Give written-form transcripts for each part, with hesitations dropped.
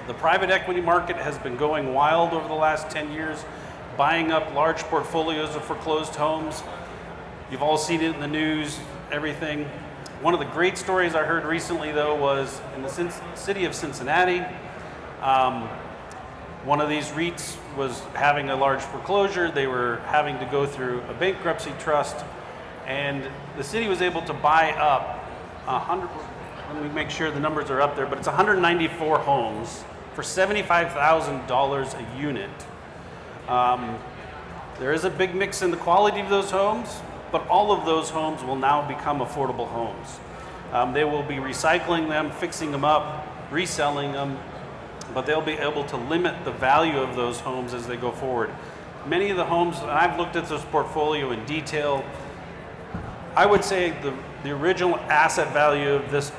The private equity market has been going wild over the last 10 years, buying up large portfolios of foreclosed homes. You've all seen it in the news, everything. One of the great stories I heard recently, though, was in the city of Cincinnati. One of these REITs was having a large foreclosure. They were having to go through a bankruptcy trust, and the city was able to buy up 100, let me make sure the numbers are up there, but it's 194 homes for $75,000 a unit. There is a big mix in the quality of those homes, but all of those homes will now become affordable homes. They will be recycling them, fixing them up, reselling them, but they'll be able to limit the value of those homes as they go forward. Many of the homes, and I've looked at this portfolio in detail, I would say the original asset value of this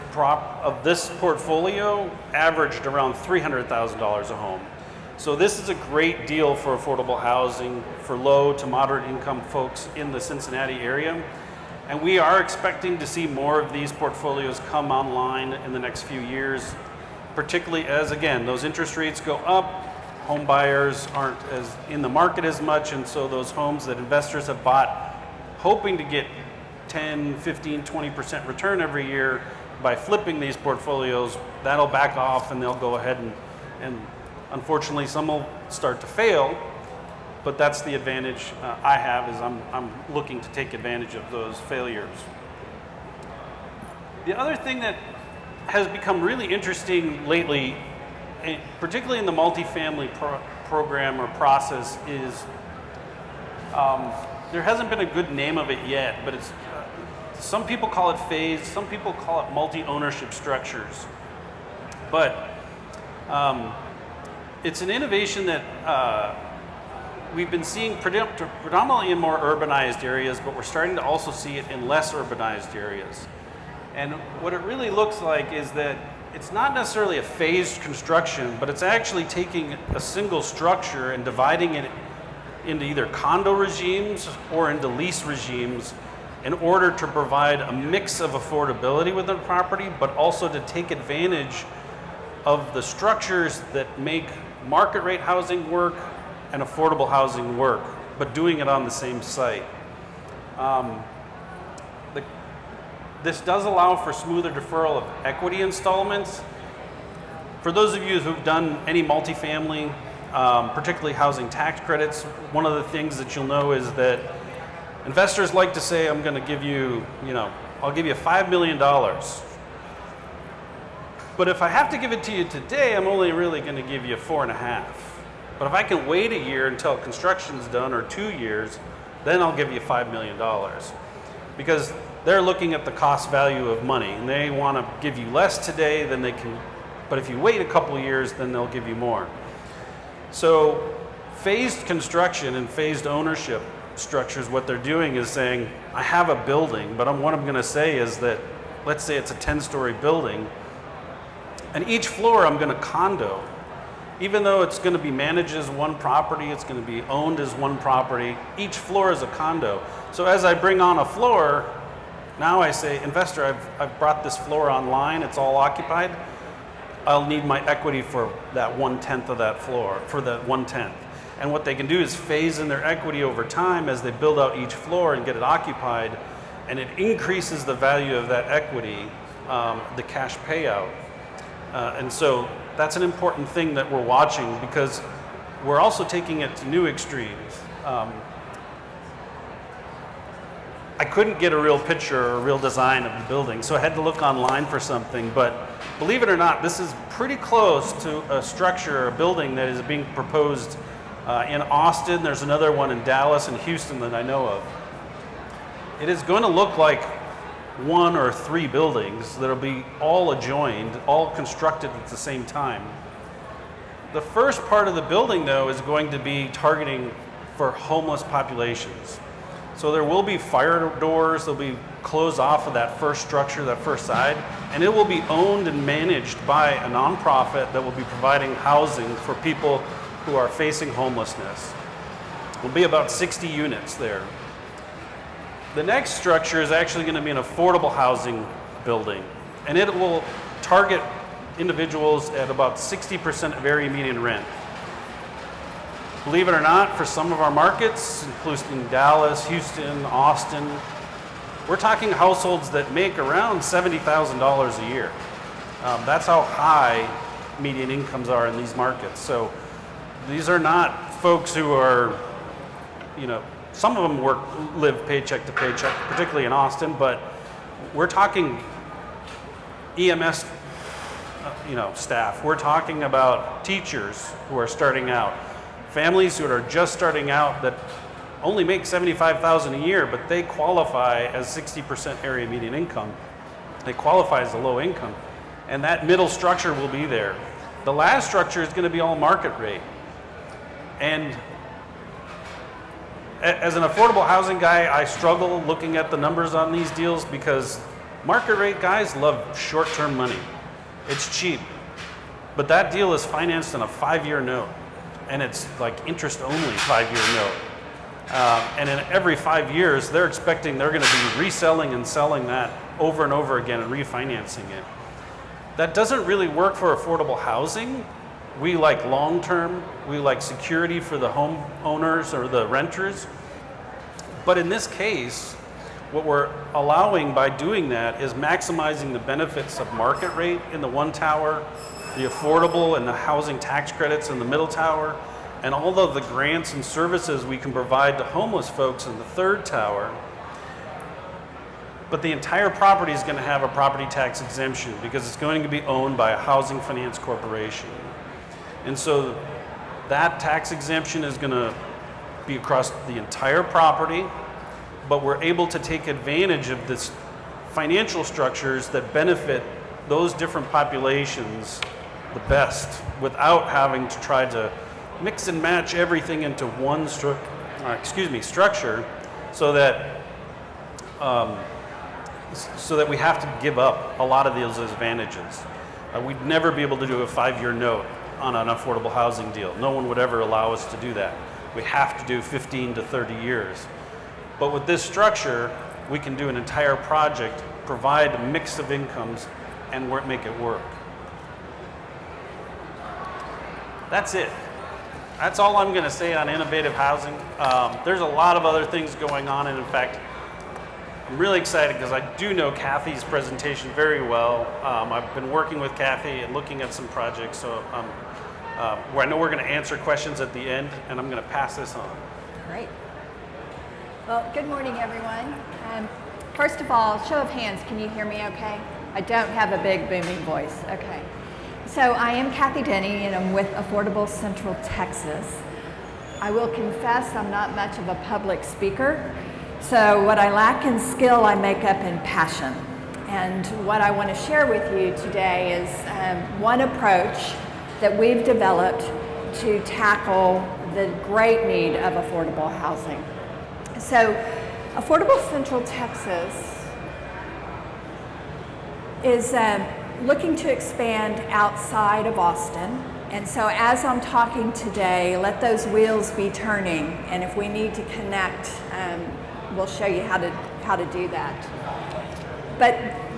portfolio averaged around $300,000 a home. So this is a great deal for affordable housing for low to moderate income folks in the Cincinnati area. And we are expecting to see more of these portfolios come online in the next few years, particularly as, again, those interest rates go up, home buyers aren't as in the market as much, and so those homes that investors have bought hoping to get 10, 15, 20% return every year by flipping these portfolios, that'll back off and they'll go ahead and unfortunately some will start to fail, but that's the advantage I have, is I'm looking to take advantage of those failures. The other thing that has become really interesting lately, particularly in the multifamily program or process, is there hasn't been a good name of it yet, but it's some people call it phased, some people call it multi-ownership structures. But it's an innovation that we've been seeing predominantly in more urbanized areas, but we're starting to also see it in less urbanized areas. And what it really looks like is that it's not necessarily a phased construction, but it's actually taking a single structure and dividing it into either condo regimes or into lease regimes in order to provide a mix of affordability within the property, but also to take advantage of the structures that make market rate housing work and affordable housing work, but doing it on the same site. This does allow for smoother deferral of equity installments. For those of you who've done any multifamily, particularly housing tax credits, one of the things that you'll know is that investors like to say, I'm going to give you, I'll give you $5 million. But if I have to give it to you today, I'm only really going to give you 4.5. But if I can wait a year until construction's done, or 2 years, then I'll give you $5 million. Because they're looking at the cost value of money, and they want to give you less today than they can, but if you wait a couple years, then they'll give you more. So phased construction and phased ownership structures, what they're doing is saying, I have a building, but what I'm going to say is that, let's say it's a 10-story building, and each floor I'm going to condo. Even though it's going to be managed as one property, it's going to be owned as one property, each floor is a condo. So as I bring on a floor, now I say, investor, I've brought this floor online, it's all occupied. I'll need my equity for that 1/10 of that floor, for that 1/10. And what they can do is phase in their equity over time as they build out each floor and get it occupied, and it increases the value of that equity, the cash payout. And so that's an important thing that we're watching, because we're also taking it to new extremes. I couldn't get a real picture or a real design of the building, so I had to look online for something, but believe it or not, this is pretty close to a structure, a building that is being proposed in Austin. There's another one in Dallas and Houston that I know of. It is going to look like 1 or 3 buildings that'll be all adjoined, all constructed at the same time. The first part of the building, though, is going to be targeting for homeless populations. So there will be fire doors, they'll be closed off of that first structure, that first side, and it will be owned and managed by a nonprofit that will be providing housing for people who are facing homelessness. There'll be about 60 units there. The next structure is actually going to be an affordable housing building, and it will target individuals at about 60% of area median rent. Believe it or not, for some of our markets, including Dallas, Houston, Austin, we're talking households that make around $70,000 a year. That's how high median incomes are in these markets. So these are not folks who are, some of them live paycheck to paycheck, particularly in Austin, but we're talking EMS, staff. We're talking about teachers who are starting out, families who are just starting out that only make $75,000 a year, but they qualify as 60% area median income. They qualify as a low income, and that middle structure will be there. The last structure is going to be all market rate. And as an affordable housing guy, I struggle looking at the numbers on these deals because market rate guys love short-term money. It's cheap, but that deal is financed on a 5-year note, and it's like interest-only 5-year note. And in every 5 years, they're expecting they're going to be reselling and selling that over and over again and refinancing it. That doesn't really work for affordable housing. We like long-term, we like security for the homeowners or the renters. But in this case, what we're allowing by doing that is maximizing the benefits of market rate in the one tower, the affordable and the housing tax credits in the middle tower, and all of the grants and services we can provide to homeless folks in the third tower. But the entire property is going to have a property tax exemption because it's going to be owned by a housing finance corporation. And so that tax exemption is going to be across the entire property, but we're able to take advantage of this financial structures that benefit those different populations the best without having to try to mix and match everything into one structure so that we have to give up a lot of those advantages. We'd never be able to do a 5-year note on an affordable housing deal. No one would ever allow us to do that. We have to do 15 to 30 years. But with this structure, we can do an entire project, provide a mix of incomes, and make it work. That's it. That's all I'm going to say on innovative housing. There's a lot of other things going on, and in fact, I'm really excited because I do know Kathy's presentation very well. I've been working with Kathy and looking at some projects, so I know we're going to answer questions at the end, and I'm going to pass this on. Great. Well, good morning, everyone. First of all, show of hands, can you hear me okay? I don't have a big booming voice. Okay. So I am Kathy Denny, and I'm with Affordable Central Texas. I will confess I'm not much of a public speaker. So what I lack in skill, I make up in passion. And what I want to share with you today is one approach that we've developed to tackle the great need of affordable housing. So Affordable Central Texas is looking to expand outside of Austin. And so as I'm talking today, let those wheels be turning. And if we need to connect, we'll show you how to do that. But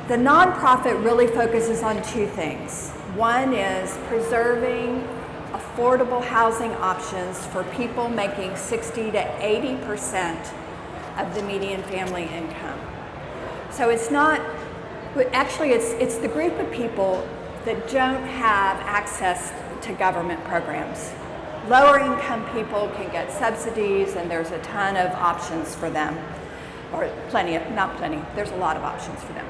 the nonprofit really focuses on two things. One is preserving affordable housing options for people making 60 to 80% of the median family income. So it's not, actually it's the group of people that don't have access to government programs. Lower income people can get subsidies, and there's a ton of options for them, or not plenty, there's a lot of options for them.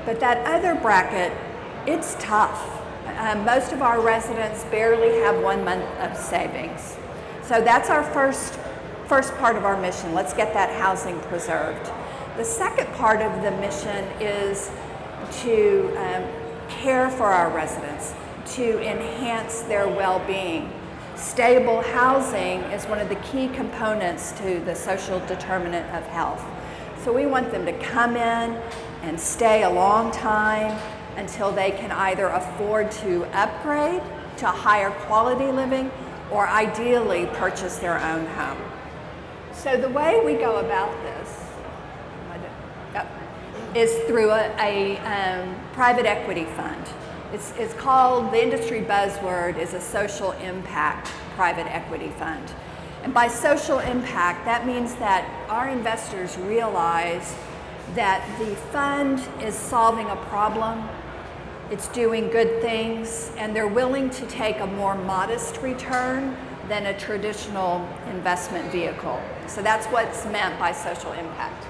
But that other bracket, it's tough. Most of our residents barely have 1 month of savings. So that's our first part of our mission. Let's get that housing preserved. The second part of the mission is to care for our residents, to enhance their well-being. Stable housing is one of the key components to the social determinant of health. So we want them to come in and stay a long time until they can either afford to upgrade to higher quality living or ideally purchase their own home. So the way we go about this is through a private equity fund. It's called, the industry buzzword is a social impact private equity fund. And by social impact, that means that our investors realize that the fund is solving a problem, it's doing good things, and they're willing to take a more modest return than a traditional investment vehicle. So that's what's meant by social impact.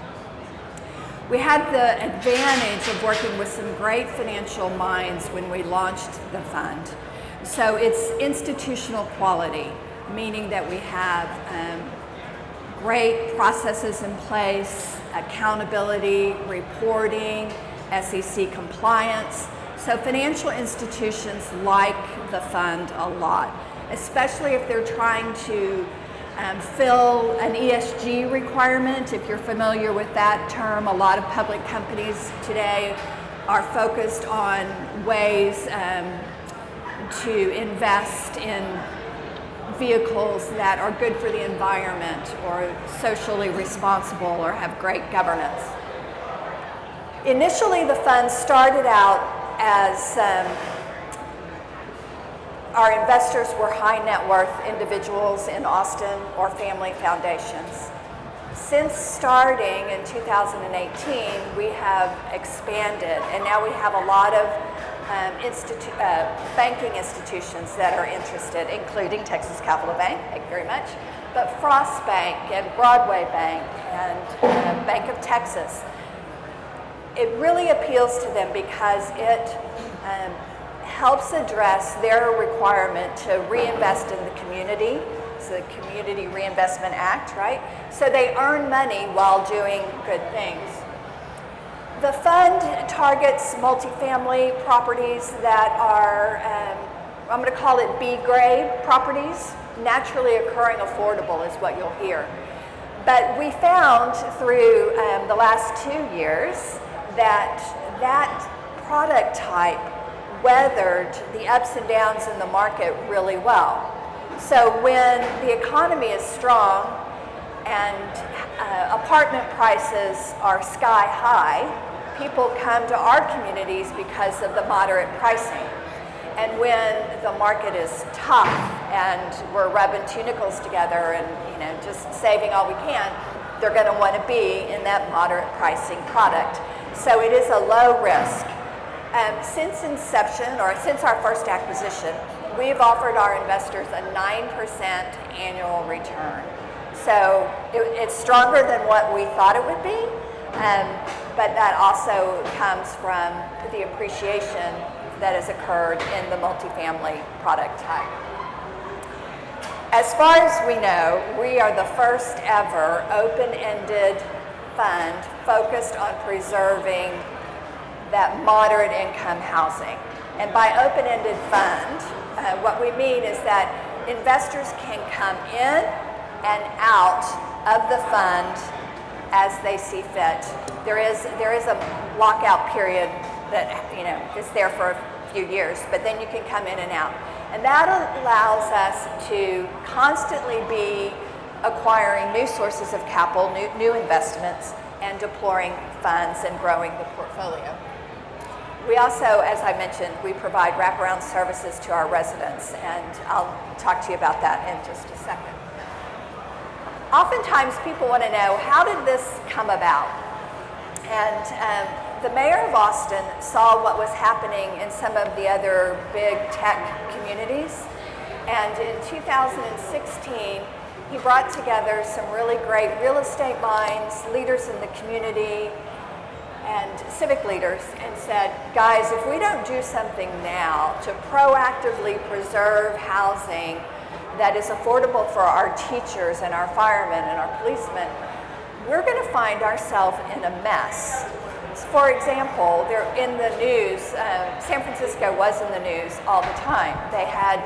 We had the advantage of working with some great financial minds when we launched the fund. So it's institutional quality, meaning that we have great processes in place, accountability, reporting, SEC compliance. So financial institutions like the fund a lot, especially if they're trying to fill an ESG requirement. If you're familiar with that term, a lot of public companies today are focused on ways to invest in vehicles that are good for the environment or socially responsible or have great governance. Initially, the fund started out as our investors were high net worth individuals in Austin or family foundations. Since starting in 2018, we have expanded, and now we have a lot of banking institutions that are interested, including Texas Capital Bank, thank you very much, but Frost Bank and Broadway Bank and Bank of Texas. It really appeals to them because it helps address their requirement to reinvest in the community. It's the Community Reinvestment Act, right? So they earn money while doing good things. The fund targets multifamily properties that are, I'm going to call it B-grade properties. Naturally occurring affordable is what you'll hear. But we found through the last 2 years that that product type weathered the ups and downs in the market really well. So when the economy is strong and apartment prices are sky high, people come to our communities because of the moderate pricing. And when the market is tough and we're rubbing two nickels together and just saving all we can, they're going to want to be in that moderate pricing product. So it is a low risk. Since inception, or since our first acquisition, we've offered our investors a 9% annual return. So it's stronger than what we thought it would be, but that also comes from the appreciation that has occurred in the multifamily product type. As far as we know, we are the first ever open-ended fund focused on preserving that moderate income housing. And by open-ended fund, what we mean is that investors can come in and out of the fund as they see fit. There is a lockout period that is there for a few years, but then you can come in and out. And that allows us to constantly be acquiring new sources of capital, new investments, and deploying funds and growing the portfolio. We also, as I mentioned, we provide wraparound services to our residents, and I'll talk to you about that in just a second. Oftentimes people want to know, how did this come about? And the mayor of Austin saw what was happening in some of the other big tech communities, and in 2016 he brought together some really great real estate minds, leaders in the community, and civic leaders, and said, guys, if we don't do something now to proactively preserve housing that is affordable for our teachers and our firemen and our policemen, we're going to find ourselves in a mess. For example, they're in the news, San Francisco was in the news all the time. They had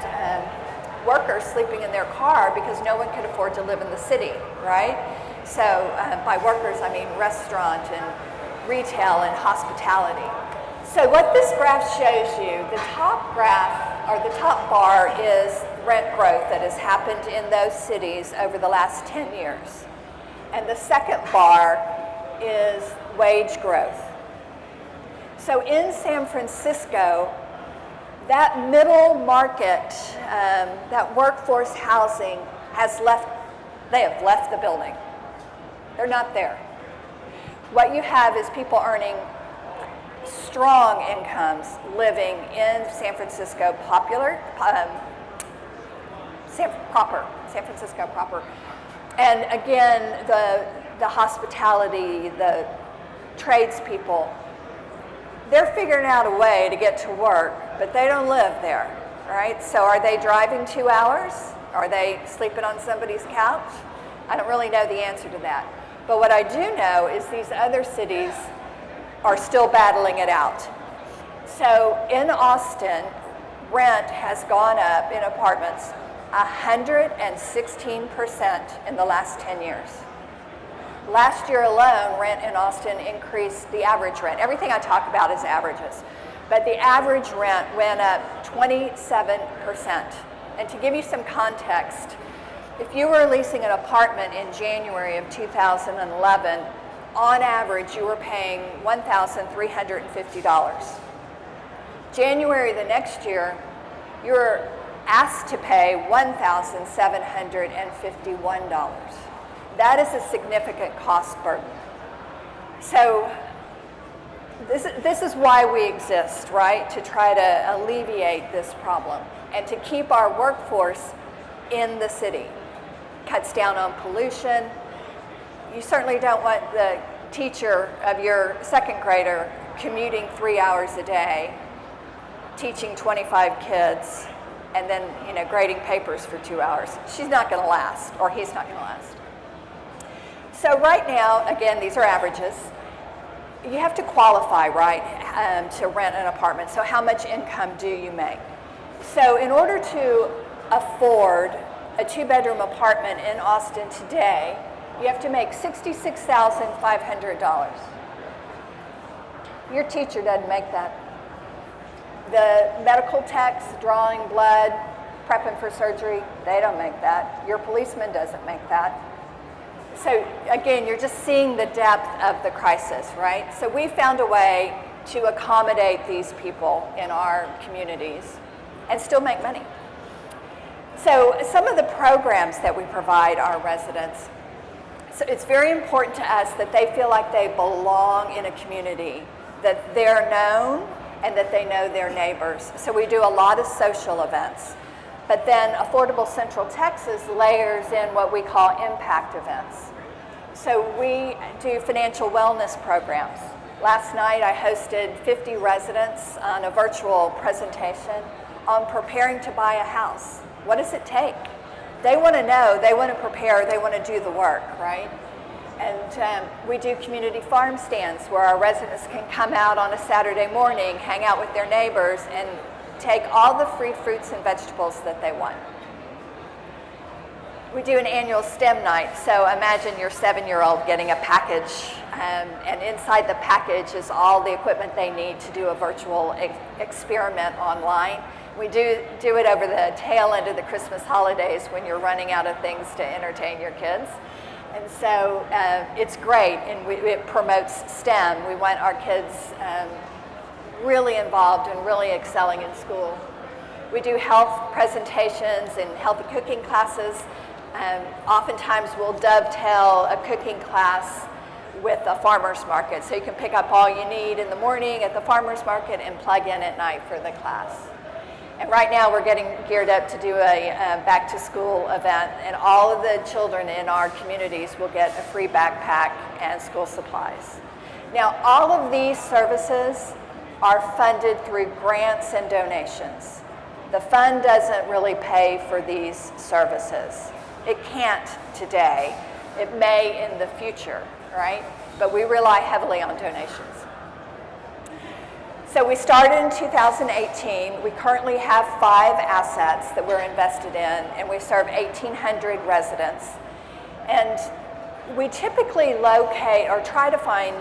workers sleeping in their car because no one could afford to live in the city, right? So by workers, I mean restaurant and retail and hospitality. So what this graph shows you, the top graph, or the top bar, is rent growth that has happened in those cities over the last 10 years. And the second bar is wage growth. So in San Francisco, that middle market, that workforce housing they have left the building. They're not there. What you have is people earning strong incomes living in San Francisco San Francisco proper. And again, the hospitality, the tradespeople, they're figuring out a way to get to work, but they don't live there, right? So are they driving 2 hours? Are they sleeping on somebody's couch? I don't really know the answer to that. But what I do know is these other cities are still battling it out. So in Austin, rent has gone up in apartments 116% in the last 10 years. Last year alone, rent in Austin increased, the average rent. Everything I talk about is averages. But the average rent went up 27%. And to give you some context, if you were leasing an apartment in January of 2011, on average, you were paying $1,350. January the next year, you were asked to pay $1,751. That is a significant cost burden. So this is why we exist, right? To try to alleviate this problem and to keep our workforce in the city. Cuts down on pollution. You certainly don't want the teacher of your second grader commuting 3 hours a day, teaching 25 kids, and then grading papers for 2 hours. She's not going to last, or he's not going to last. So right now, again, these are averages. You have to qualify, right, to rent an apartment. So how much income do you make? So in order to afford a 2-bedroom apartment in Austin today, you have to make $66,500. Your teacher doesn't make that. The medical techs drawing blood, prepping for surgery, they don't make that. Your policeman doesn't make that. So again, you're just seeing the depth of the crisis, right? So we found a way to accommodate these people in our communities and still make money. So some of the programs that we provide our residents, so it's very important to us that they feel like they belong in a community, that they're known and that they know their neighbors. So we do a lot of social events. But then Affordable Central Texas layers in what we call impact events. So we do financial wellness programs. Last night I hosted 50 residents on a virtual presentation on preparing to buy a house. What does it take? They want to know, they want to prepare, they want to do the work, right? And we do community farm stands where our residents can come out on a Saturday morning, hang out with their neighbors, and take all the free fruits and vegetables that they want. We do an annual STEM night, so imagine your 7-year-old getting a package, and inside the package is all the equipment they need to do a virtual experiment online. We do it over the tail end of the Christmas holidays when you're running out of things to entertain your kids. And so it's great, and it promotes STEM. We want our kids really involved and really excelling in school. We do health presentations and healthy cooking classes. Oftentimes we'll dovetail a cooking class with a farmer's market. So you can pick up all you need in the morning at the farmer's market and plug in at night for the class. And right now we're getting geared up to do a back to school event, and all of the children in our communities will get a free backpack and school supplies. Now all of these services are funded through grants and donations. The fund doesn't really pay for these services. It can't today. It may in the future, right? But we rely heavily on donations. So we started in 2018. We currently have 5 assets that we're invested in, and we serve 1,800 residents. And we typically locate or try to find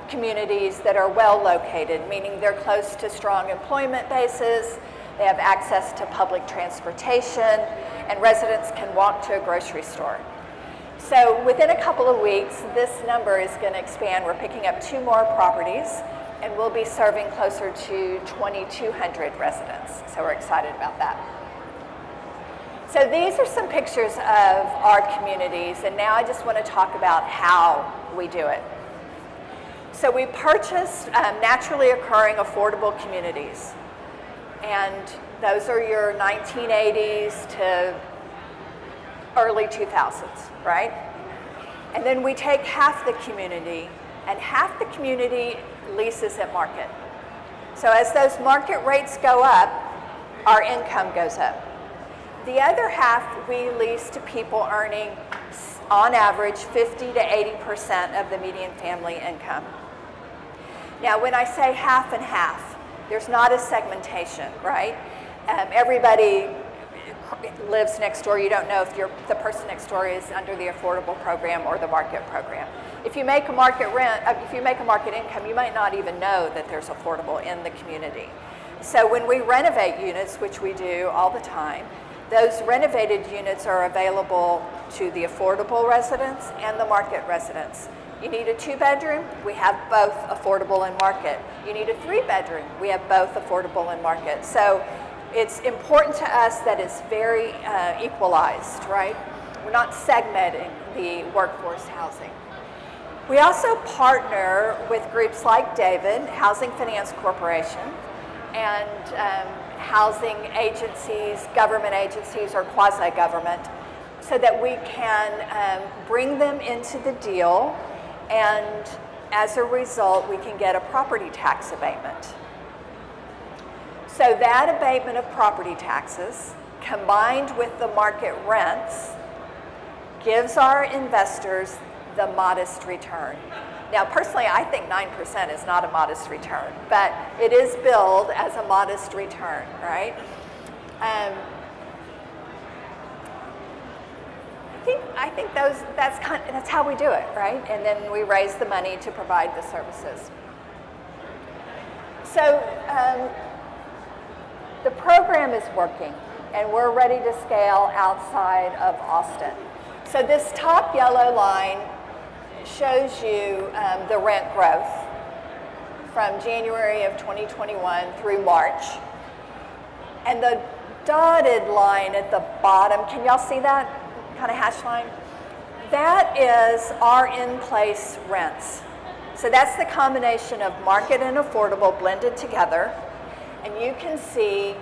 communities that are well located, meaning they're close to strong employment bases, they have access to public transportation, and residents can walk to a grocery store. So within a couple of weeks, this number is going to expand. We're picking up 2 more properties. and we'll be serving closer to 2,200 residents. So we're excited about that. So these are some pictures of our communities, and now I just want to talk about how we do it. So we purchase naturally occurring affordable communities, and those are your 1980s to early 2000s, right? And then we take half the community, and half the community leases at market. So as those market rates go up, our income goes up. The other half we lease to people earning, on average, 50 to 80% of the median family income. Now, when I say half and half, there's not a segmentation, right? Everybody lives next door. You don't know if the person next door is under the affordable program or the market program. If you make a market rent, if you make a market income, you might not even know that there's affordable in the community. So when we renovate units, which we do all the time, those renovated units are available to the affordable residents and the market residents. You need a 2-bedroom, we have both affordable and market. You need a 3-bedroom, we have both affordable and market. So it's important to us that it's very equalized, right? We're not segmenting the workforce housing. We also partner with groups like David, Housing Finance Corporation, and housing agencies, government agencies, or quasi-government, so that we can bring them into the deal, and as a result, we can get a property tax abatement. So that abatement of property taxes, combined with the market rents, gives our investors the modest return. Now, personally, I think 9% is not a modest return, but it is billed as a modest return, right? I think that's how we do it, right? And then we raise the money to provide the services. So the program is working, and we're ready to scale outside of Austin. So this top yellow line shows you the rent growth from January of 2021 through March. And the dotted line at the bottom, can y'all see that kind of hash line? That is our in-place rents. So that's the combination of market and affordable blended together. And we can see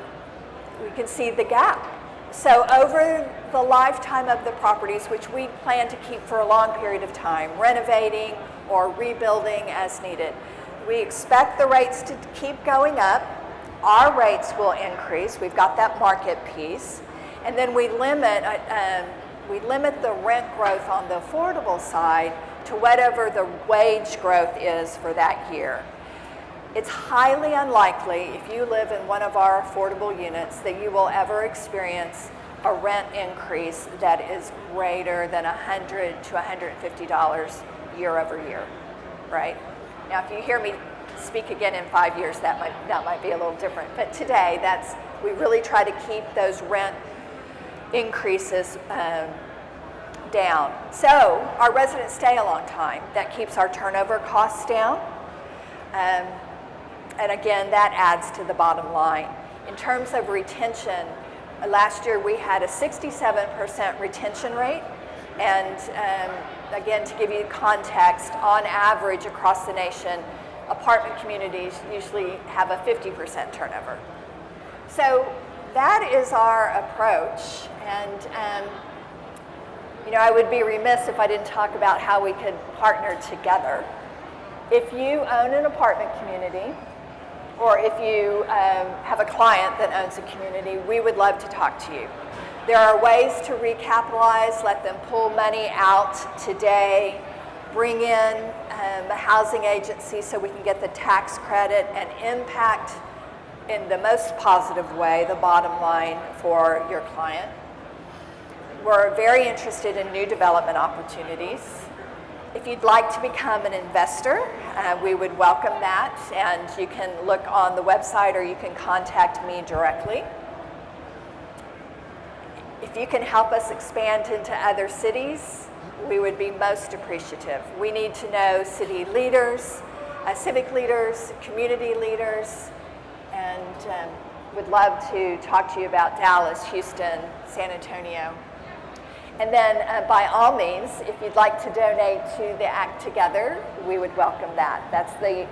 the gap. So over the lifetime of the properties, which we plan to keep for a long period of time, renovating or rebuilding as needed, we expect the rates to keep going up. Our rates will increase. We've got that market piece. And then we limit the rent growth on the affordable side to whatever the wage growth is for that year. It's highly unlikely, if you live in one of our affordable units, that you will ever experience a rent increase that is greater than $100 to $150 year over year, right? Now, if you hear me speak again in 5 years, that might be a little different. But today, we really try to keep those rent increases down. So our residents stay a long time. That keeps our turnover costs down. And again, that adds to the bottom line. In terms of retention, last year we had a 67% retention rate. And again, to give you context, on average across the nation, apartment communities usually have a 50% turnover. So that is our approach. And I would be remiss if I didn't talk about how we could partner together. If you own an apartment community, or if you have a client that owns a community, we would love to talk to you. There are ways to recapitalize, let them pull money out today, bring in a housing agency so we can get the tax credit and impact in the most positive way the bottom line for your client. We're very interested in new development opportunities. If you'd like to become an investor, we would welcome that, and you can look on the website or you can contact me directly. If you can help us expand into other cities, we would be most appreciative. We need to know city leaders, civic leaders, community leaders, and would love to talk to you about Dallas, Houston, San Antonio. And then by all means, if you'd like to donate to the Act Together, we would welcome that. That's the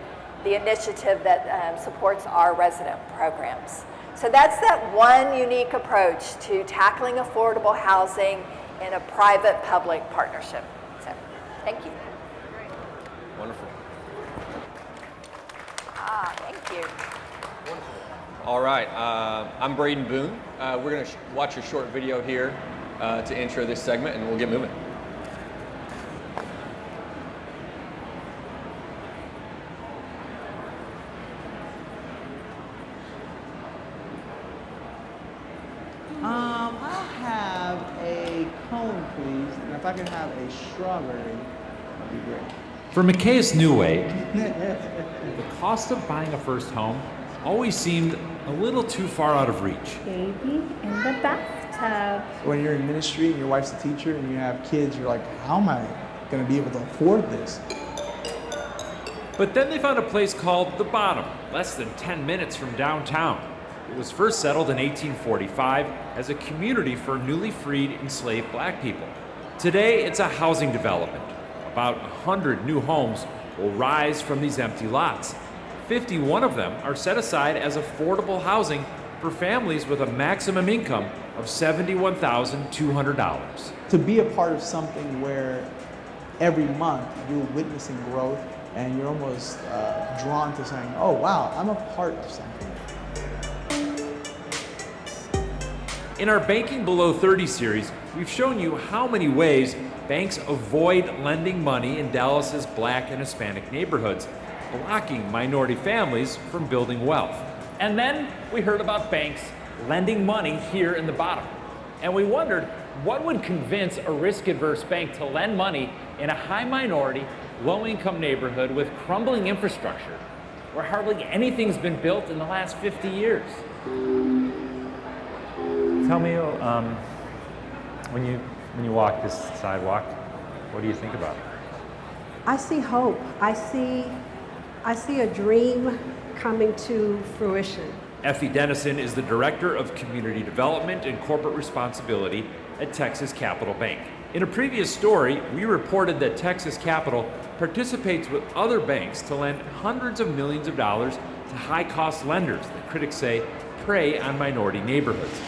initiative that supports our resident programs. So that's that one unique approach to tackling affordable housing in a private-public partnership. So, thank you. Wonderful. Thank you. Wonderful. All right, I'm Bradyn Boone. We're going to watch a short video here to intro this segment, and we'll get moving. I'll have a cone, please. And if I can have a strawberry, that'd be great. For Micaeus Neway, the cost of buying a first home always seemed a little too far out of reach. Baby in the bathtub. When you're in ministry and your wife's a teacher and you have kids, you're like, how am I going to be able to afford this? But then they found a place called The Bottom, less than 10 minutes from downtown. It was first settled in 1845 as a community for newly freed enslaved black people. Today, it's a housing development. About 100 new homes will rise from these empty lots. 51 of them are set aside as affordable housing for families with a maximum income of $71,200. To be a part of something where every month you're witnessing growth and you're almost drawn to saying, oh, wow, I'm a part of something. In our Banking Below 30 series, we've shown you how many ways banks avoid lending money in Dallas's black and Hispanic neighborhoods, blocking minority families from building wealth. And then we heard about banks lending money here in the Bottom. And we wondered what would convince a risk-averse bank to lend money in a high minority, low-income neighborhood with crumbling infrastructure, where hardly anything's been built in the last 50 years. Tell me, when you walk this sidewalk, what do you think about? I see hope. I see a dream coming to fruition. Effie Dennison is the Director of Community Development and Corporate Responsibility at Texas Capital Bank. In a previous story, we reported that Texas Capital participates with other banks to lend hundreds of millions of dollars to high-cost lenders that critics say prey on minority neighborhoods.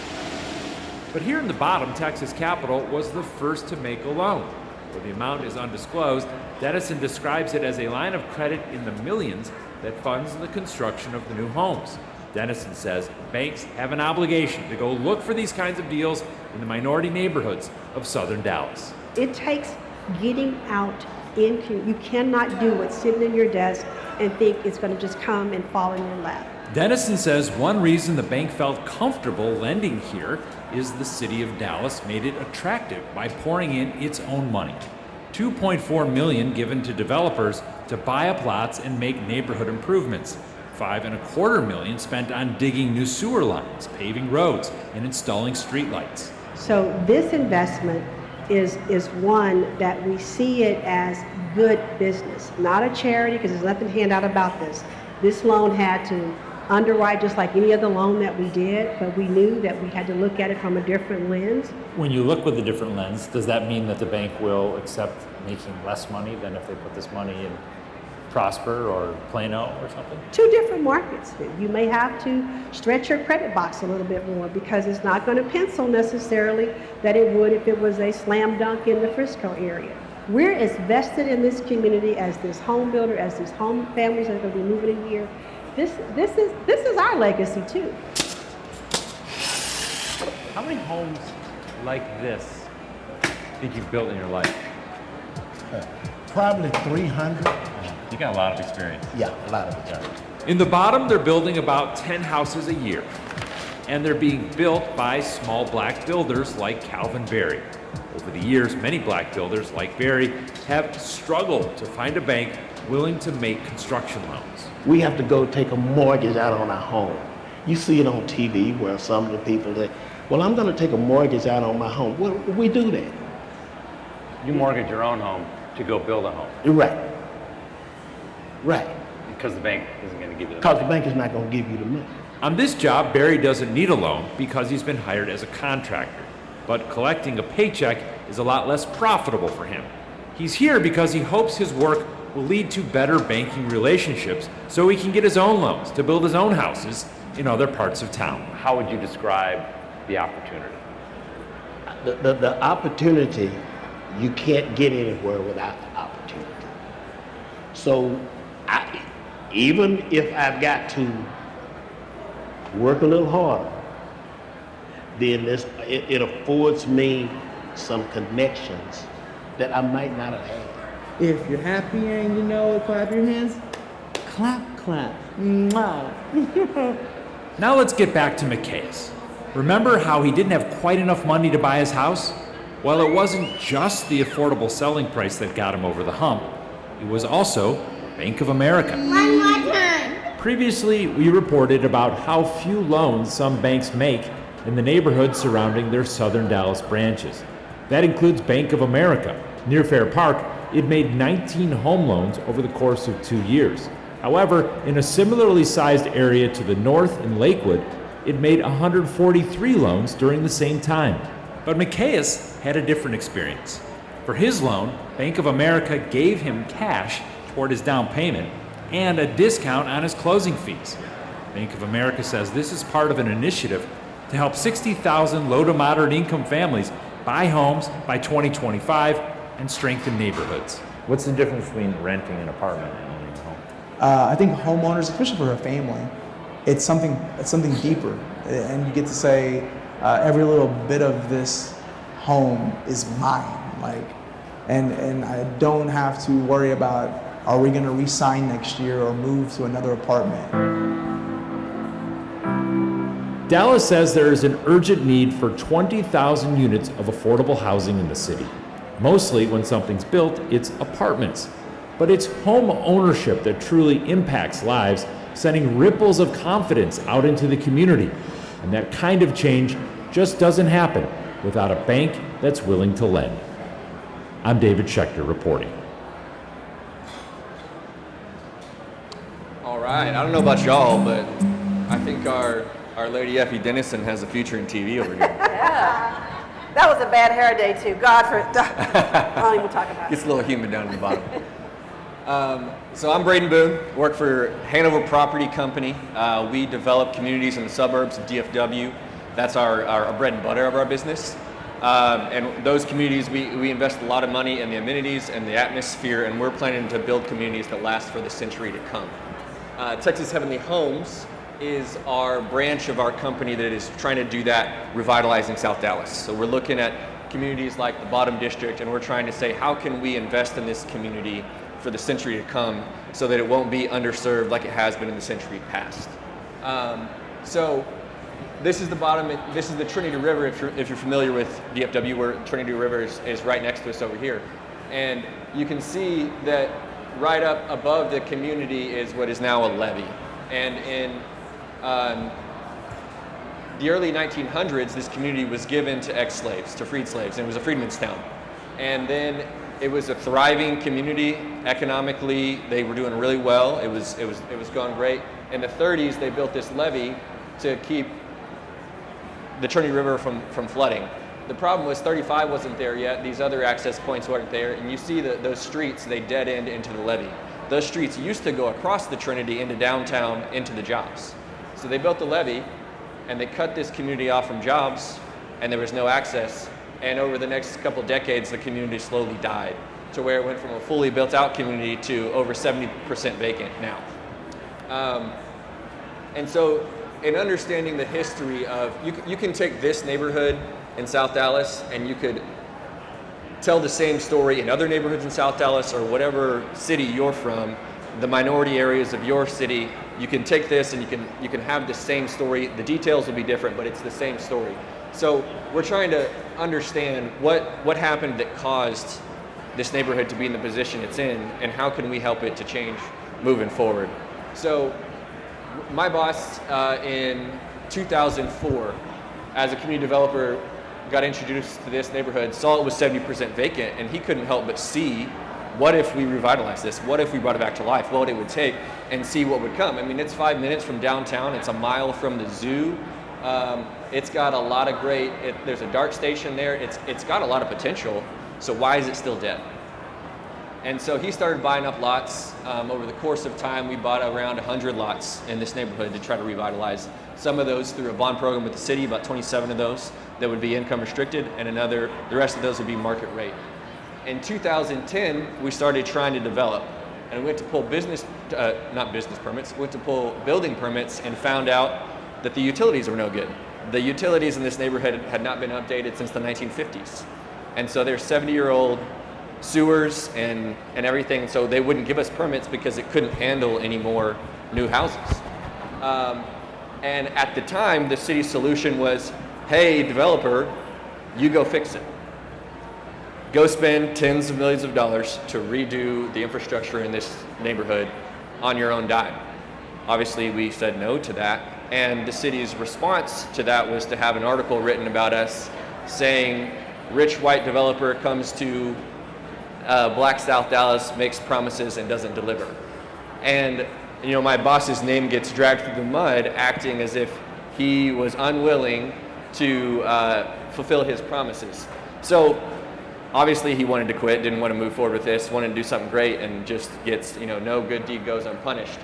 But here in the Bottom, Texas Capital was the first to make a loan. Though the amount is undisclosed, Dennison describes it as a line of credit in the millions that funds the construction of the new homes. Dennison says banks have an obligation to go look for these kinds of deals in the minority neighborhoods of southern Dallas. It takes getting out into, you cannot do it sitting in your desk and think it's going to just come and fall in your lap. Dennison says one reason the bank felt comfortable lending here is the city of Dallas made it attractive by pouring in its own money. $2.4 million given to developers to buy up lots and make neighborhood improvements. $5.25 million spent on digging new sewer lines, paving roads, and installing streetlights. So this investment is one that we see it as good business, not a charity, because there's nothing handout about this. This loan had to underwrite just like any other loan that we did, but we knew that we had to look at it from a different lens. When you look with a different lens, does that mean that the bank will accept making less money than if they put this money in Prosper or Plano or something? Two different markets. You may have to stretch your credit box a little bit more because it's not going to pencil necessarily that it would if it was a slam dunk in the Frisco area. We're as vested in this community as this home builder, as these home families that are going to be moving in here. This is our legacy too. How many homes like this think you've built in your life? Probably 300. You got a lot of experience. Yeah, a lot of experience. In the Bottom, they're building about 10 houses a year, and they're being built by small black builders like Calvin Berry. Over the years, many black builders like Berry have struggled to find a bank willing to make construction loans. We have to go take a mortgage out on our home. You see it on TV where some of the people that, well, I'm going to take a mortgage out on my home. Well, we do that. You mortgage your own home to go build a home. Right. Right. Because the bank isn't going to give you the because the money. bank is not going to give you the money. On this job, Barry doesn't need a loan because he's been hired as a contractor. But collecting a paycheck is a lot less profitable for him. He's here because he hopes his work will lead to better banking relationships so he can get his own loans to build his own houses in other parts of town. How would you describe the opportunity? The opportunity, you can't get anywhere without the opportunity. So even if I've got to work a little harder, then it affords me some connections that I might not have had. If you're happy and you know it, clap your hands. Clap, clap. Mwah. Now let's get back to McKay's. Remember how he didn't have quite enough money to buy his house? Well, it wasn't just the affordable selling price that got him over the hump. It was also Bank of America. One more time. Previously, we reported about how few loans some banks make in the neighborhoods surrounding their southern Dallas branches. That includes Bank of America. Near Fair Park, it made 19 home loans over the course of 2 years. However, in a similarly sized area to the north in Lakewood, it made 143 loans during the same time. But McKay's had a different experience. For his loan, Bank of America gave him cash toward his down payment and a discount on his closing fees. Bank of America says this is part of an initiative to help 60,000 low to moderate income families buy homes by 2025 and strengthen neighborhoods. What's the difference between renting an apartment and owning a home? I think homeowners, especially for a family, it's something deeper, and you get to say every little bit of this home is mine, and I don't have to worry about are we going to re-sign next year or move to another apartment. Dallas says there is an urgent need for 20,000 units of affordable housing in the city. Mostly when something's built, it's apartments. But it's home ownership that truly impacts lives, sending ripples of confidence out into the community. And that kind of change just doesn't happen without a bank that's willing to lend. I'm David Schechter reporting. All right, I don't know about y'all, but I think our lady Effie Dennison has a future in TV over here. Yeah. That was a bad hair day too. God for I don't even talk about it. Gets a little humid down at the bottom. So I'm Bradyn Boone, work for Hanover Property Company. We develop communities in the suburbs of DFW. That's our bread and butter of our business. And those communities, we invest a lot of money in the amenities and the atmosphere, and we're planning to build communities that last for the century to come. Texas Heavenly Homes is our branch of our company that is trying to do that, revitalizing South Dallas. So we're looking at communities like the Bottom District, and we're trying to say, how can we invest in this community for the century to come so that it won't be underserved like it has been in the century past. So this is the bottom, this is the Trinity River, if you're familiar with DFW, where Trinity River is right next to us over here. And you can see that right up above the community is what is now a levee. And in the early 1900s, this community was given to ex-slaves, to freed slaves, and it was a freedman's town. And then it was a thriving community economically. They were doing really well. It was going great. In the 30s, they built this levee to keep the Trinity River from flooding. The problem was 35 wasn't there yet. These other access points weren't there, and you see that those streets, they dead end into the levee. Those streets used to go across the Trinity into downtown, into the jobs. So they built the levee, and they cut this community off from jobs, and there was no access. And over the next couple decades, the community slowly died to where it went from a fully built out community to over 70% vacant now. And so in understanding the history of, you can take this neighborhood in South Dallas and you could tell the same story in other neighborhoods in South Dallas or whatever city you're from, the minority areas of your city. You can take this and you can have the same story. The details will be different, but it's the same story. So we're trying to understand what happened that caused this neighborhood to be in the position it's in, and how can we help it to change moving forward. So my boss in 2004, as a community developer, got introduced to this neighborhood, saw it was 70% vacant, and he couldn't help but see what if we revitalize this? What if we brought it back to life? What it would take, and see what would come. I mean, it's 5 minutes from downtown. It's a mile from the zoo. It's got a lot of great, there's a dart station there. It's got a lot of potential. So why is it still dead? And so he started buying up lots. Over the course of time, we bought around 100 lots in this neighborhood to try to revitalize. Some of those through a bond program with the city, about 27 of those that would be income restricted, and the rest of those would be market rate. In 2010, we started trying to develop, and we went to pull went to pull building permits and found out that the utilities were no good. The utilities in this neighborhood had not been updated since the 1950s. And so they're 70-year-old sewers and everything, so they wouldn't give us permits because it couldn't handle any more new houses. And at the time, the city's solution was, hey, developer, you go fix it. Go spend tens of millions of dollars to redo the infrastructure in this neighborhood on your own dime. Obviously, we said no to that, and the city's response to that was to have an article written about us saying, rich white developer comes to Black South Dallas, makes promises and doesn't deliver. And my boss's name gets dragged through the mud, acting as if he was unwilling to fulfill his promises. So obviously he wanted to quit, didn't want to move forward with this, wanted to do something great, and just gets, no good deed goes unpunished.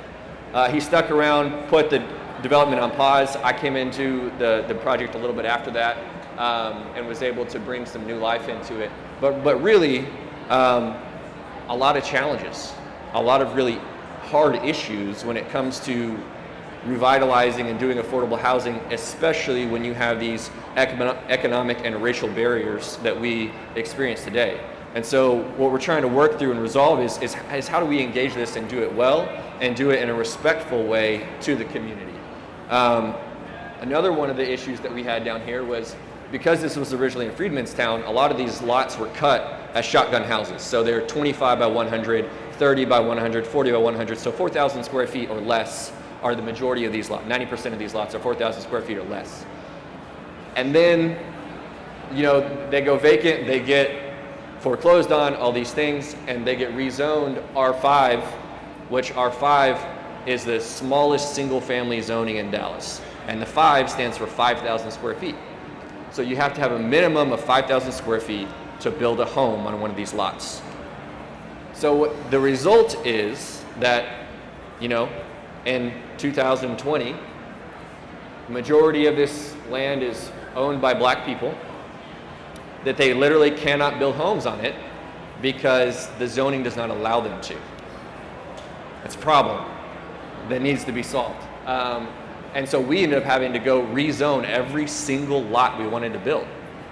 He stuck around, put the development on pause. I came into the project a little bit after that, and was able to bring some new life into it. But really, a lot of challenges, a lot of really hard issues when it comes to revitalizing and doing affordable housing, especially when you have these economic and racial barriers that we experience today. And so what we're trying to work through and resolve is how do we engage this and do it well and do it in a respectful way to the community. Another one of the issues that we had down here was, because this was originally in Freedmanstown, a lot of these lots were cut as shotgun houses. So they're 25 by 100, 30 by 100, 40 by 100, so 4,000 square feet or less are the majority of these lots. 90% of these lots are 4,000 square feet or less. And then, they go vacant, they get foreclosed on, all these things, and they get rezoned R5, which R5 is the smallest single family zoning in Dallas. And the 5 stands for 5,000 square feet. So you have to have a minimum of 5,000 square feet to build a home on one of these lots. So the result is that, in 2020, the majority of this land is owned by black people, that they literally cannot build homes on it because the zoning does not allow them to. It's a problem that needs to be solved. And so we ended up having to go rezone every single lot we wanted to build.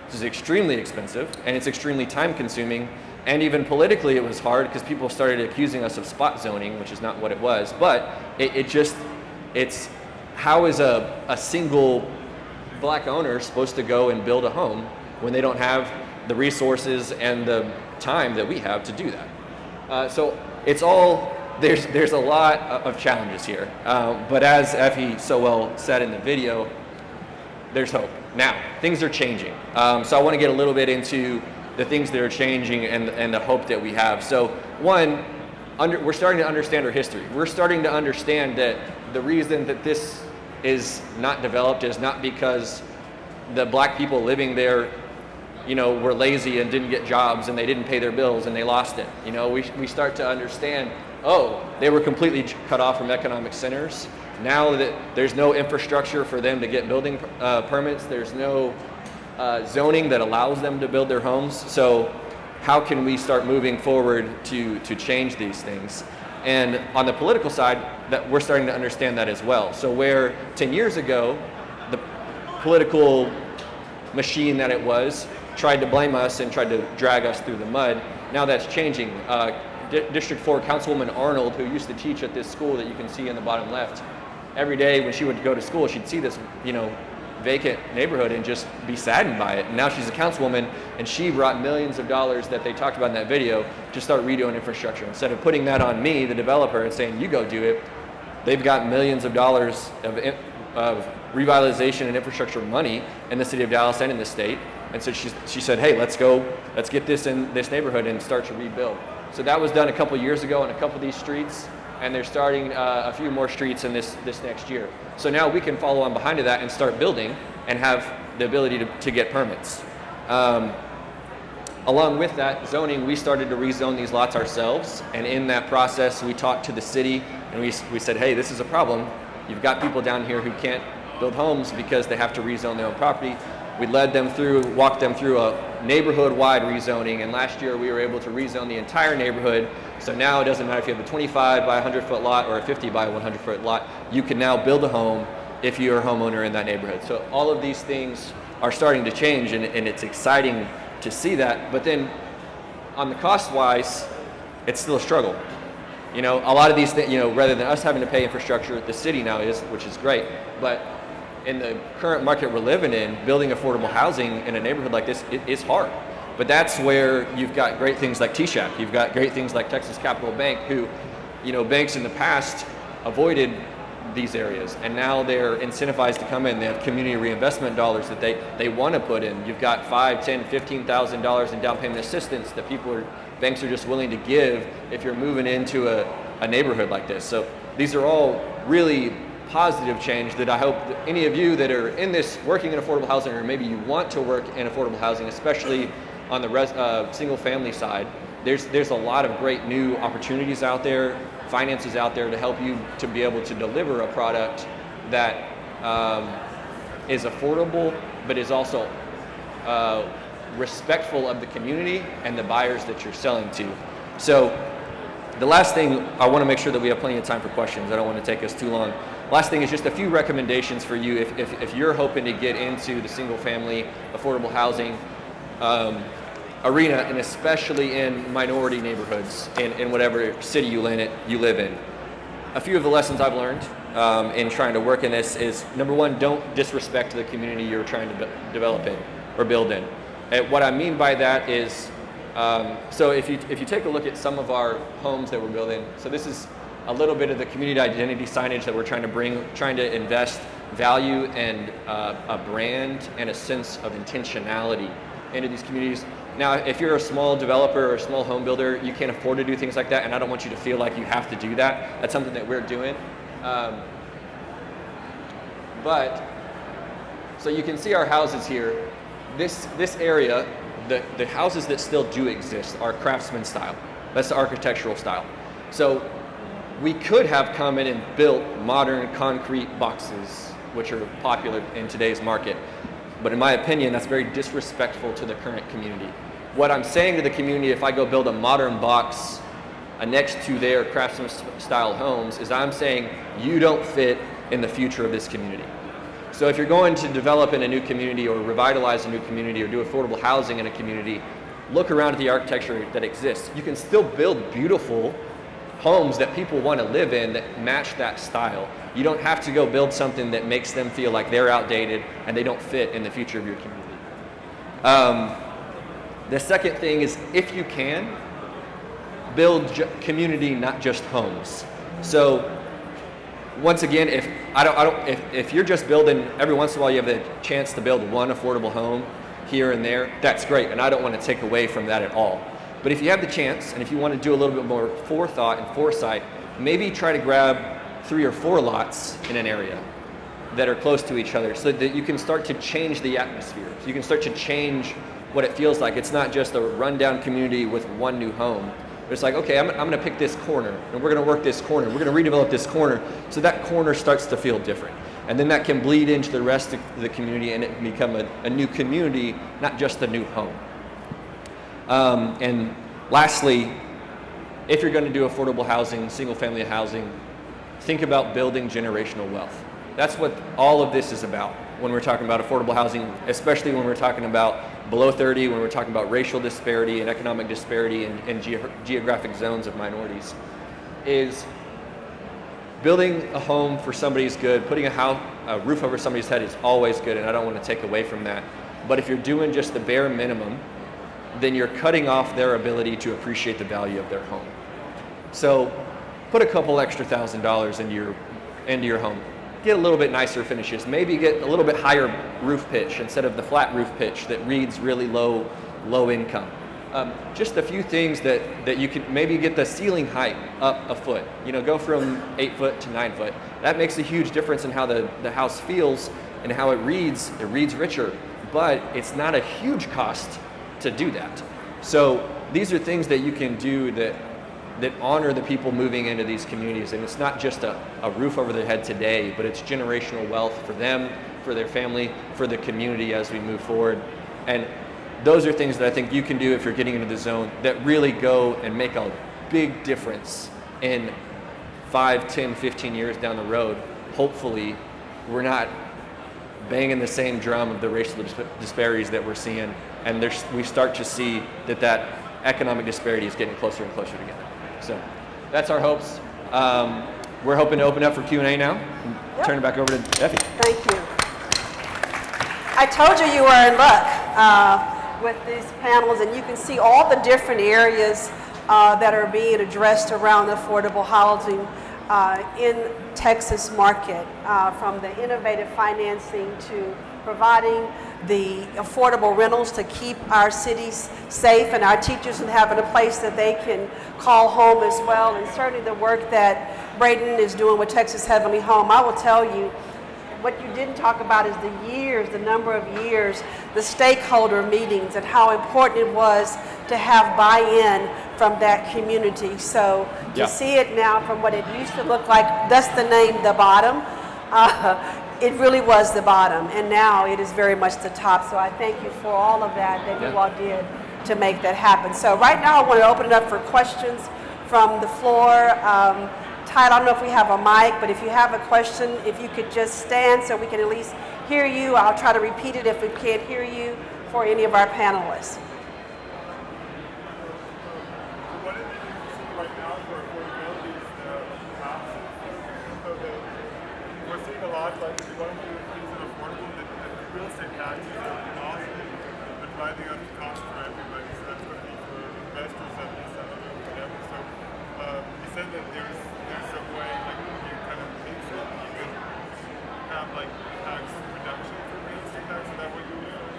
This is extremely expensive, and it's extremely time consuming, and even politically it was hard because people started accusing us of spot zoning, which is not what it was. But it's how is a single black owner supposed to go and build a home when they don't have the resources and the time that we have to do that? So it's all, there's a lot of challenges here. But as Effie so well said in the video, there's hope. Now, things are changing. So I want to get a little bit into the things that are changing and the hope that we have. So one, we're starting to understand our history. We're starting to understand that the reason that this is not developed is not because the black people living there, were lazy and didn't get jobs and they didn't pay their bills and they lost it. We start to understand, they were completely cut off from economic centers. Now that there's no infrastructure for them to get building permits, there's no zoning that allows them to build their homes. So how can we start moving forward to change these things? And on the political side, that we're starting to understand that as well. So where 10 years ago, the political machine that it was tried to blame us and tried to drag us through the mud, now that's changing. District 4 Councilwoman Arnold, who used to teach at this school that you can see in the bottom left, every day when she would go to school, she'd see this, vacant neighborhood and just be saddened by it. And now she's a councilwoman, and she brought millions of dollars that they talked about in that video to start redoing infrastructure. Instead of putting that on me, the developer, and saying, you go do it, they've got millions of dollars of revitalization and infrastructure money in the city of Dallas and in the state. And so she said, hey, let's get this in this neighborhood and start to rebuild. So that was done a couple years ago on a couple of these streets, and they're starting a few more streets in this next year. So now we can follow on behind of that and start building and have the ability to get permits. Along with that zoning, we started to rezone these lots ourselves, and in that process, we talked to the city, and we said, hey, this is a problem. You've got people down here who can't build homes because they have to rezone their own property. We led them through, walked them through a neighborhood-wide rezoning, and last year we were able to rezone the entire neighborhood. So now it doesn't matter if you have a 25 by 100 foot lot or a 50 by 100 foot lot, you can now build a home if you're a homeowner in that neighborhood. So all of these things are starting to change, and it's exciting to see that. But then on the cost-wise, it's still a struggle. You know, a lot of these things, you know, rather than us having to pay infrastructure, the city now is, which is great. But in the current market we're living in, building affordable housing in a neighborhood like this is hard. But that's where you've got great things like TSHAC. You've got great things like Texas Capital Bank, who, you know, banks in the past avoided these areas, and now they're incentivized to come in. They have community reinvestment dollars that they want to put in. You've got $5,000, $10,000, $15,000 in down payment assistance that banks are just willing to give if you're moving into a neighborhood like this. So these are all really positive change that I hope that any of you that are in this working in affordable housing, or maybe you want to work in affordable housing, especially on the single family side, there's a lot of great new opportunities out there, finances out there to help you to be able to deliver a product that is affordable, but is also respectful of the community and the buyers that you're selling to. So the last thing, I want to make sure that we have plenty of time for questions. I don't want to take us too long. Last thing is just a few recommendations for you if you're hoping to get into the single family affordable housing arena, and especially in minority neighborhoods in whatever city you live in. A few of the lessons I've learned in trying to work in this is, number one, don't disrespect the community you're trying to develop in or build in. And what I mean by that is, so if you take a look at some of our homes that we're building, so this is a little bit of the community identity signage that we're trying to invest value and a brand and a sense of intentionality into these communities. Now, if you're a small developer or a small home builder, you can't afford to do things like that, and I don't want you to feel like you have to do that. That's something that we're doing. But, so you can see our houses here. This area, the houses that still do exist are craftsman style. That's the architectural style. So we could have come in and built modern concrete boxes, which are popular in today's market. But in my opinion, that's very disrespectful to the current community. What I'm saying to the community, if I go build a modern box next to their craftsman style homes, is I'm saying you don't fit in the future of this community. So if you're going to develop in a new community or revitalize a new community or do affordable housing in a community, look around at the architecture that exists. You can still build beautiful homes that people want to live in that match that style. You don't have to go build something that makes them feel like they're outdated and they don't fit in the future of your community. The second thing is, if you can, build community, not just homes. So once again, if you're just building, every once in a while you have the chance to build one affordable home here and there, that's great, and I don't want to take away from that at all. But if you have the chance, and if you want to do a little bit more forethought and foresight, maybe try to grab 3 or 4 lots in an area that are close to each other, so that you can start to change the atmosphere. So you can start to change what it feels like. It's not just a rundown community with one new home. It's like, okay, I'm going to pick this corner, and we're going to work this corner. We're going to redevelop this corner, so that corner starts to feel different. And then that can bleed into the rest of the community, and it can become a new community, not just a new home. And lastly, if you're going to do affordable housing, single family housing, think about building generational wealth. That's what all of this is about when we're talking about affordable housing, especially when we're talking about below 30, when we're talking about racial disparity and economic disparity and geographic zones of minorities, is building a home for somebody is good. Putting a roof over somebody's head is always good, and I don't want to take away from that. But if you're doing just the bare minimum, then you're cutting off their ability to appreciate the value of their home. So put a couple extra $1,000s into your home. Get a little bit nicer finishes. Maybe get a little bit higher roof pitch instead of the flat roof pitch that reads really low income. Just a few things that you can maybe get the ceiling height up a foot. Go from 8 foot to 9 foot. That makes a huge difference in how the house feels and how it reads. It reads richer, but it's not a huge cost to do that. So these are things that you can do that honor the people moving into these communities. And it's not just a roof over their head today, but it's generational wealth for them, for their family, for the community as we move forward. And those are things that I think you can do if you're getting into the zone that really go and make a big difference in 5, 10, 15 years down the road. Hopefully, we're not banging the same drum of the racial disparities that we're seeing, and we start to see that economic disparity is getting closer and closer together. So that's our hopes. We're hoping to open up for Q&A now. Yep. Turn it back over to Effie. Thank you. I told you you were in luck with these panels, and you can see all the different areas that are being addressed around affordable housing in Texas market, from the innovative financing to providing the affordable rentals to keep our cities safe and our teachers having a place that they can call home as well, and certainly the work that Bradyn is doing with Texas Heavenly Home. I will tell you, what you didn't talk about is the number of years, the stakeholder meetings, and how important it was to have buy-in from that community. So to see it now from what it used to look like, that's the name, the bottom, it really was the bottom, and now it is very much the top. So I thank you for all of that you all did to make that happen. So right now I want to open it up for questions from the floor. Tyler, I don't know if we have a mic, but if you have a question, if you could just stand so we can at least hear you. I'll try to repeat it if we can't hear you for any of our panelists. What is it right now for affordability is the taxes. So we're seeing a lot, like if you want to do things that are affordable, the real estate taxes are Austin, but driving up the cost for everybody. So that's going to be for investors at least, I don't know, whatever. So you said that there's some way, like you kind of mix it, you could have like tax reduction for real estate tax. Is that what you're doing?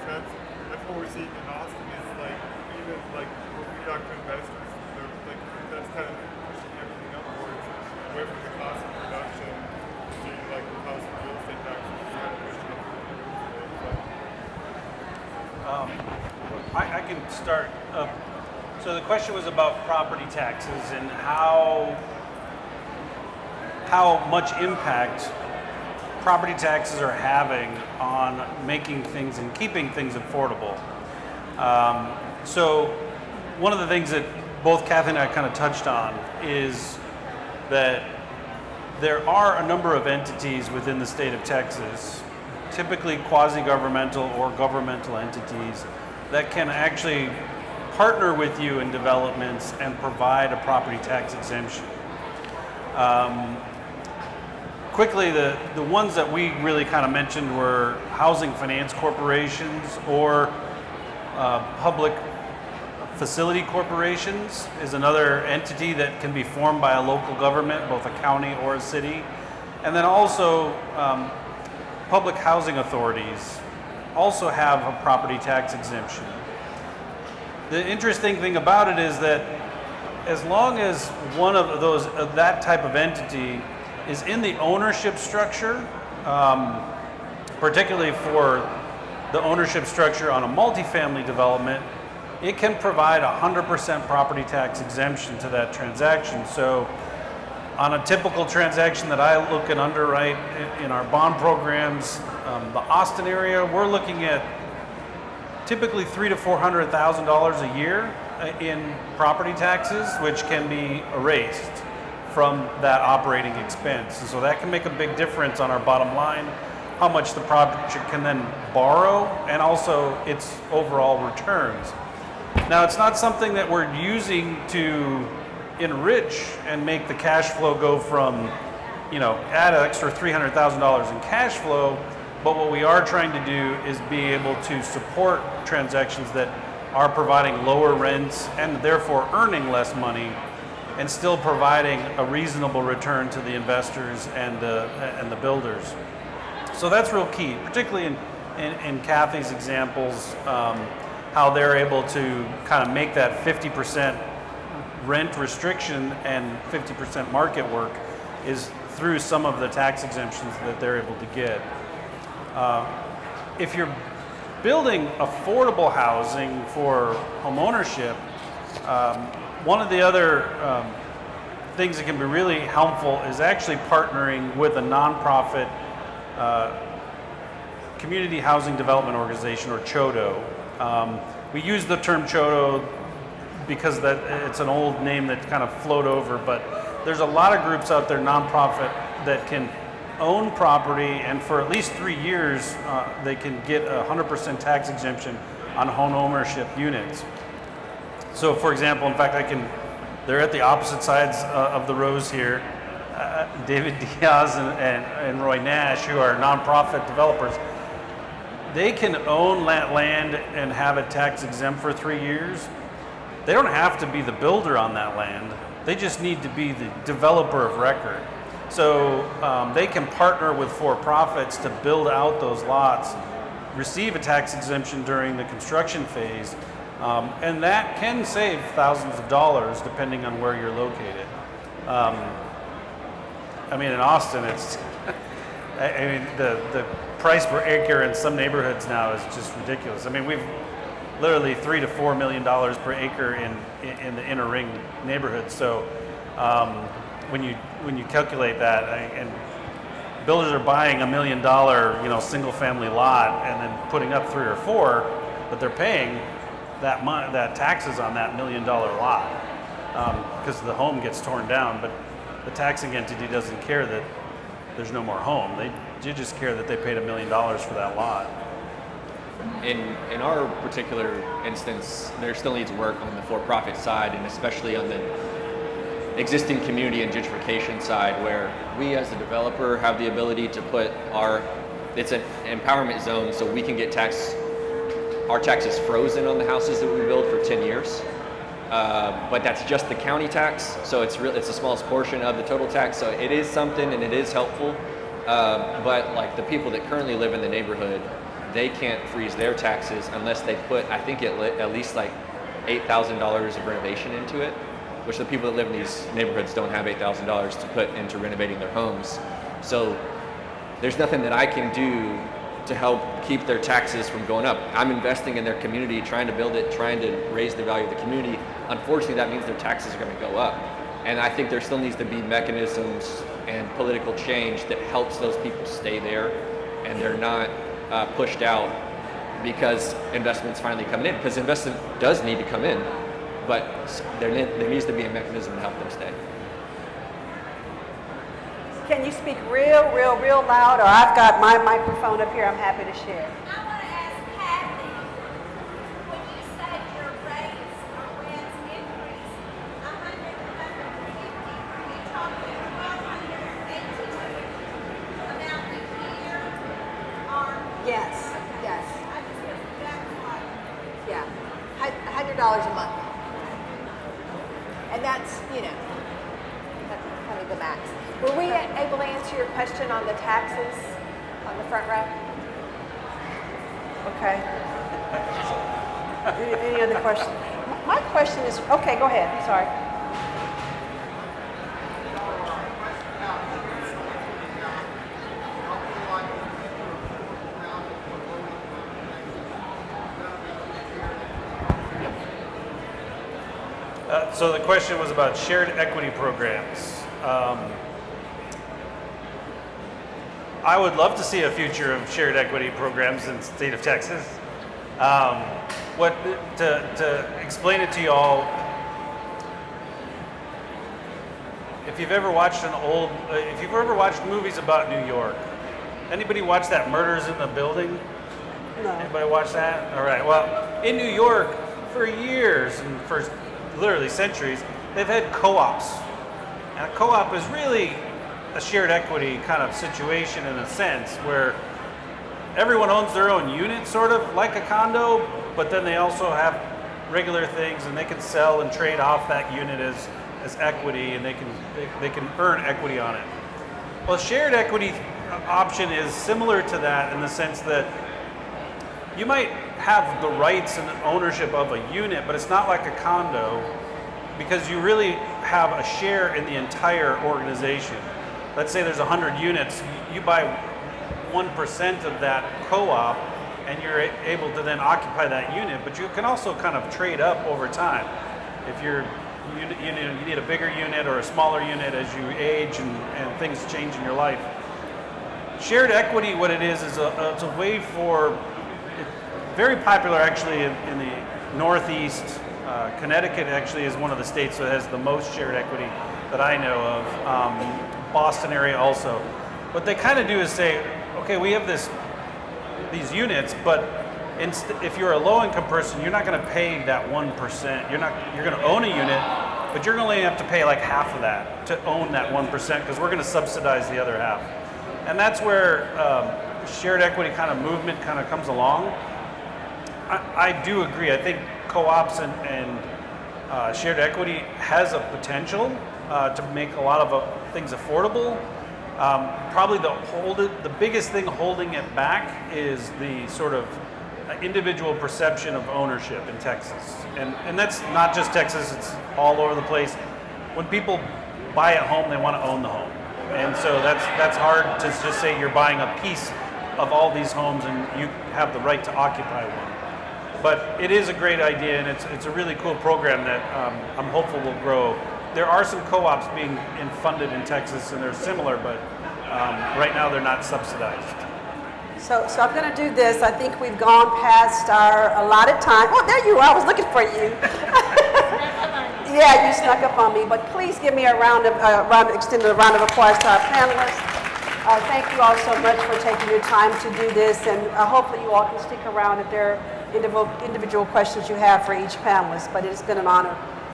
So that's what we're seeing in Austin is like even like what we talk to investors, they're like that's kind of pushing everything upwards away from the cost of production to like the cost of real estate taxes. It's kind of pushing it I can start. So the question was about property taxes and how much impact property taxes are having on making things and keeping things affordable. So one of the things that both Kathy and I kind of touched on is that there are a number of entities within the state of Texas, typically quasi-governmental or governmental entities, that can actually partner with you in developments and provide a property tax exemption. Quickly, the ones that we really kind of mentioned were housing finance corporations or public facility corporations is another entity that can be formed by a local government, both a county or a city. And then also public housing authorities also have a property tax exemption. The interesting thing about it is that as long as one of those, that type of entity is in the ownership structure, particularly for the ownership structure on a multifamily development, it can provide 100% property tax exemption to that transaction. So on a typical transaction that I look and underwrite in our bond programs, the Austin area, we're looking at typically $300,000 to $400,000 a year in property taxes, which can be erased from that operating expense. And so that can make a big difference on our bottom line, how much the project can then borrow, and also its overall returns. Now, it's not something that we're using to enrich and make the cash flow go from, add an extra $300,000 in cash flow, but what we are trying to do is be able to support transactions that are providing lower rents and therefore earning less money and still providing a reasonable return to the investors and the builders. So that's real key, particularly in Kathy's examples. how they're able to kind of make that 50% rent restriction and 50% market work is through some of the tax exemptions that they're able to get. If you're building affordable housing for homeownership, one of the other things that can be really helpful is actually partnering with a nonprofit community housing development organization, or CHODO. We use the term CHODO because that it's an old name that kind of flowed over, but there's a lot of groups out there, nonprofit, that can own property, and for at least 3 years, they can get 100% tax exemption on home ownership units. So for example, in fact, they're at the opposite sides of the rows here. David Diaz and Roy Nash, who are nonprofit developers, they can own land and have it tax exempt for 3 years. They don't have to be the builder on that land. They just need to be the developer of record. So they can partner with for-profits to build out those lots, receive a tax exemption during the construction phase, and that can save thousands of dollars depending on where you're located. I mean, in Austin, it's, I mean, the price per acre in some neighborhoods now is just ridiculous. I mean, we've literally $3 to $4 million per acre in the inner ring neighborhoods. So when you calculate that, and builders are buying $1 million, single family lot and then putting up 3 or 4, but they're paying that taxes on that $1 million lot because the home gets torn down, but the taxing entity doesn't care that there's no more home. They just care that they paid $1 million for that lot. In our particular instance, there still needs work on the for-profit side, and especially on the existing community and gentrification side, where we as a developer have the ability to put it's an empowerment zone, so we can get our taxes frozen on the houses that we build for 10 years. But that's just the county tax, so it's the smallest portion of the total tax, so it is something and it is helpful. But like the people that currently live in the neighborhood, they can't freeze their taxes unless they put, I think, at least like $8,000 of renovation into it, which the people that live in these neighborhoods don't have $8,000 to put into renovating their homes. So there's nothing that I can do to help keep their taxes from going up. I'm investing in their community, trying to build it, trying to raise the value of the community. Unfortunately, that means their taxes are going to go up. And I think there still needs to be mechanisms and political change that helps those people stay there and they're not pushed out because investment's finally coming in. Because investment does need to come in, but there needs to be a mechanism to help them stay. Can you speak real loud, or I've got my microphone up here, I'm happy to share. I want to ask Kathy, when you say your rates or rents increase 100 to 150, are you talking 1,200 or 1,800 amount a year? Or Yes. I just guess that's like, Yeah, $100 a month. And that's, that's kind of the max. Were we able to answer your question on the taxes on the front row? Okay. Any other questions? My question is, okay, go ahead, sorry. So the question was about shared equity programs. I would love to see a future of shared equity programs in the state of Texas. To explain it to you all, if you've ever watched movies about New York, anybody watch that Murders in the Building? No. Anybody watch that? All right. Well, in New York, for years and for literally centuries, they've had co-ops. And a co-op is really a shared equity kind of situation in a sense, where everyone owns their own unit, sort of like a condo, but then they also have regular things, and they can sell and trade off that unit as equity, and they can earn equity on it. Well, a shared equity option is similar to that in the sense that you might have the rights and ownership of a unit, but it's not like a condo because you really have a share in the entire organization. Let's say there's 100 units, you buy 1% of that co-op and you're able to then occupy that unit, but you can also kind of trade up over time. If you need a bigger unit or a smaller unit as you age and things change in your life. Shared equity, what it is it's a way for, very popular actually in the Northeast. Connecticut actually is one of the states that has the most shared equity that I know of. Boston area also. What they kind of do is say, okay, we have these units, but if you're a low-income person, you're not going to pay that 1%. You're going to own a unit, but you're going to have to pay like half of that to own that 1% because we're going to subsidize the other half. And that's where shared equity kind of movement kind of comes along. I do agree. I think co-ops and shared equity has a potential to make a lot of things affordable. Probably the biggest thing holding it back is the sort of individual perception of ownership in Texas. And that's not just Texas, it's all over the place. When people buy a home, they want to own the home. And so that's hard to just say you're buying a piece of all these homes and you have the right to occupy one. But it is a great idea, and it's a really cool program that I'm hopeful will grow. There are some co-ops being funded in Texas, and they're similar, but right now they're not subsidized. So I'm going to do this. I think we've gone past our allotted time. Oh, there you are. I was looking for you. Yeah, you snuck up on me. But please give me extend a round of applause to our panelists. Thank you all so much for taking your time to do this, and hopefully you all can stick around if there are individual questions you have for each panelist. But it's been an honor.